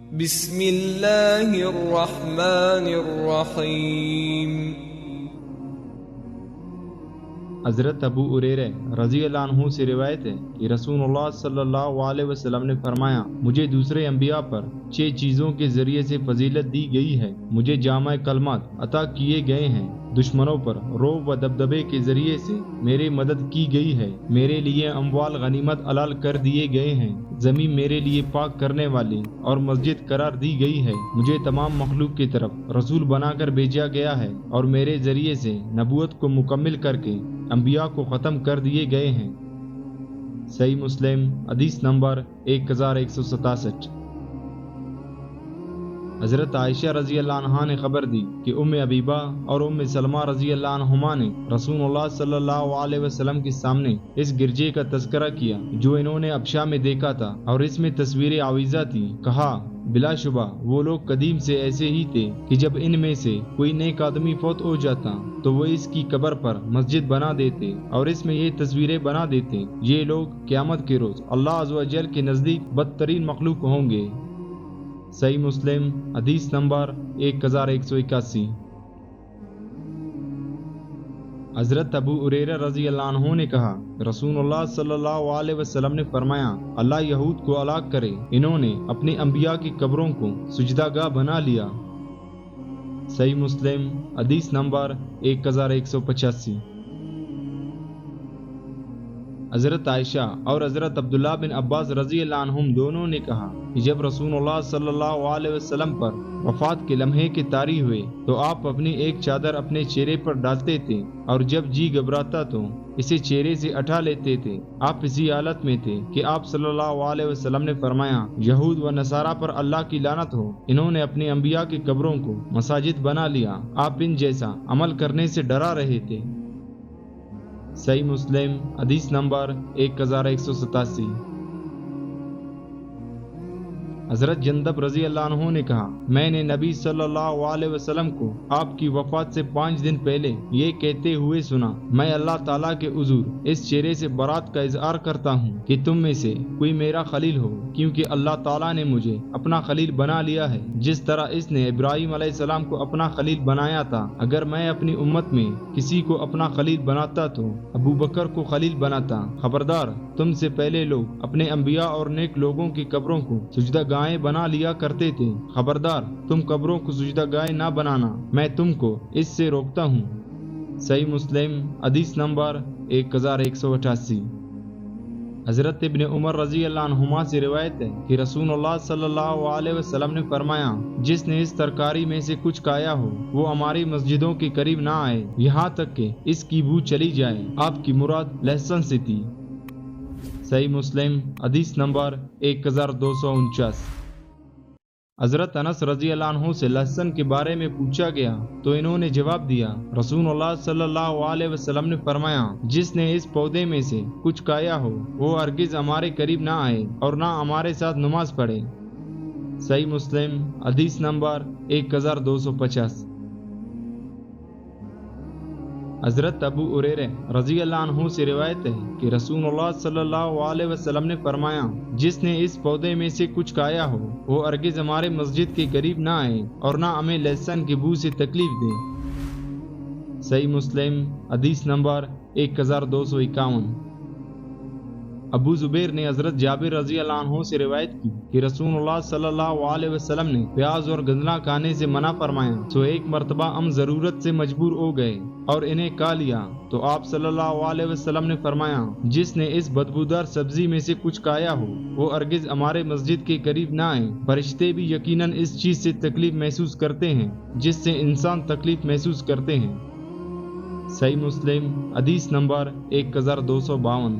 بسم اللہ الرحمن الرحیم۔ حضرت ابو ہریرہ رضی اللہ عنہ سے روایت ہے کہ رسول اللہ صلی اللہ علیہ وسلم نے فرمایا، مجھے دوسرے انبیاء پر 6 چیزوں کے ذریعے سے فضیلت دی گئی ہے۔ مجھے جامع کلمات عطا کیے گئے ہیں، دشمنوں پر رعب و دبدبے کے ذریعے سے میری مدد کی گئی ہے، میرے لیے اموال غنیمت حلال کر دیے گئے ہیں، زمین میرے لیے پاک کرنے والی اور مسجد قرار دی گئی ہے، مجھے تمام مخلوق کی طرف رسول بنا کر بھیجا گیا ہے، اور میرے ذریعے سے نبوت کو مکمل کر کے انبیاء کو ختم کر دیے گئے ہیں۔ صحیح مسلم حدیث نمبر 1167۔ حضرت عائشہ رضی اللہ عنہا نے خبر دی کہ ام حبیبہ اور ام سلمہ رضی اللہ عنہما نے رسول اللہ صلی اللہ علیہ وسلم کے سامنے اس گرجے کا تذکرہ کیا جو انہوں نے ابشا میں دیکھا تھا، اور اس میں تصویر عویزہ تھی۔ کہا، بلا شبہ وہ لوگ قدیم سے ایسے ہی تھے کہ جب ان میں سے کوئی نیک آدمی فوت ہو جاتا تو وہ اس کی قبر پر مسجد بنا دیتے اور اس میں یہ تصویریں بنا دیتے۔ یہ لوگ قیامت کے روز اللہ عز و جل کے نزدیک بدترین مخلوق ہوں گے۔ صحیح مسلم حدیث نمبر 1181۔ حضرت ابو ہریرہ رضی اللہ عنہ نے کہا، رسول اللہ صلی اللہ علیہ وسلم نے فرمایا، اللہ یہود کو ہلاک کرے، انہوں نے اپنے انبیاء کی قبروں کو سجدہ گاہ بنا لیا۔ صحیح مسلم حدیث نمبر 1185۔ حضرت عائشہ اور حضرت عبداللہ بن عباس رضی اللہ عنہم دونوں نے کہا کہ جب رسول اللہ صلی اللہ علیہ وسلم پر وفات کے لمحے کے طاری ہوئے تو آپ اپنی ایک چادر اپنے چہرے پر ڈالتے تھے، اور جب جی گھبراتا تو اسے چہرے سے اٹھا لیتے تھے۔ آپ اسی حالت میں تھے کہ آپ صلی اللہ علیہ وسلم نے فرمایا، یہود و نصارہ پر اللہ کی لعنت ہو، انہوں نے اپنے انبیاء کی قبروں کو مساجد بنا لیا۔ آپ ان جیسا عمل کرنے سے ڈرا رہے تھے۔ صحیح مسلم حدیث نمبر 1187۔ حضرت جندب رضی اللہ عنہ نے کہا، میں نے نبی صلی اللہ علیہ وسلم کو آپ کی وفات سے 5 دن پہلے یہ کہتے ہوئے سنا، میں اللہ تعالیٰ کے حضور اس چہرے سے برات کا اظہار کرتا ہوں کہ تم میں سے کوئی میرا خلیل ہو، کیونکہ اللہ تعالیٰ نے مجھے اپنا خلیل بنا لیا ہے جس طرح اس نے ابراہیم علیہ السلام کو اپنا خلیل بنایا تھا۔ اگر میں اپنی امت میں کسی کو اپنا خلیل بناتا تو ابو بکر کو خلیل بناتا۔ خبردار، تم سے پہلے لوگ اپنے انبیاء اور نیک لوگوں کی قبروں کو سجدہ گاہیں بنا لیا کرتے تھے، خبردار تم قبروں کو سجدہ گاہیں نہ بنانا، میں تم کو اس سے روکتا ہوں۔ صحیح مسلم حدیث نمبر 1188۔ حضرت ابن عمر رضی اللہ عنہما سے روایت ہے کہ رسول اللہ صلی اللہ علیہ وسلم نے فرمایا، جس نے اس ترکاری میں سے کچھ کھایا ہو وہ ہماری مسجدوں کے قریب نہ آئے یہاں تک کہ اس کی بو چلی جائے۔ آپ کی مراد لہسن سے تھی۔ صحیح مسلم حدیث نمبر 1249۔ حضرت انس رضی اللہ عنہ سے لہسن کے بارے میں پوچھا گیا تو انہوں نے جواب دیا، رسول اللہ صلی اللہ علیہ وسلم نے فرمایا، جس نے اس پودے میں سے کچھ کھایا ہو وہ ہرگز ہمارے قریب نہ آئے اور نہ ہمارے ساتھ نماز پڑھے۔ صحیح مسلم حدیث نمبر 1250۔ حضرت ابو ہریرہ رضی اللہ عنہ سے روایت ہے کہ رسول اللہ صلی اللہ علیہ وسلم نے فرمایا، جس نے اس پودے میں سے کچھ کھایا ہو وہ ہرگز ہمارے مسجد کے قریب نہ آئے اور نہ ہمیں لہسن کی بو سے تکلیف دے۔ صحیح مسلم حدیث نمبر 1251۔ ابو زبیر نے حضرت جابر رضی اللہ عنہ سے روایت کی کہ رسول اللہ صلی اللہ علیہ وسلم نے پیاز اور گندنا کھانے سے منع فرمایا، تو ایک مرتبہ ہم ضرورت سے مجبور ہو گئے اور انہیں کھا لیا، تو آپ صلی اللہ علیہ وسلم نے فرمایا، جس نے اس بدبودار سبزی میں سے کچھ کھایا ہو وہ ہرگز ہمارے مسجد کے قریب نہ آئے۔ فرشتے بھی یقیناً اس چیز سے تکلیف محسوس کرتے ہیں جس سے انسان تکلیف محسوس کرتے ہیں۔ صحیح مسلم حدیث نمبر 1252۔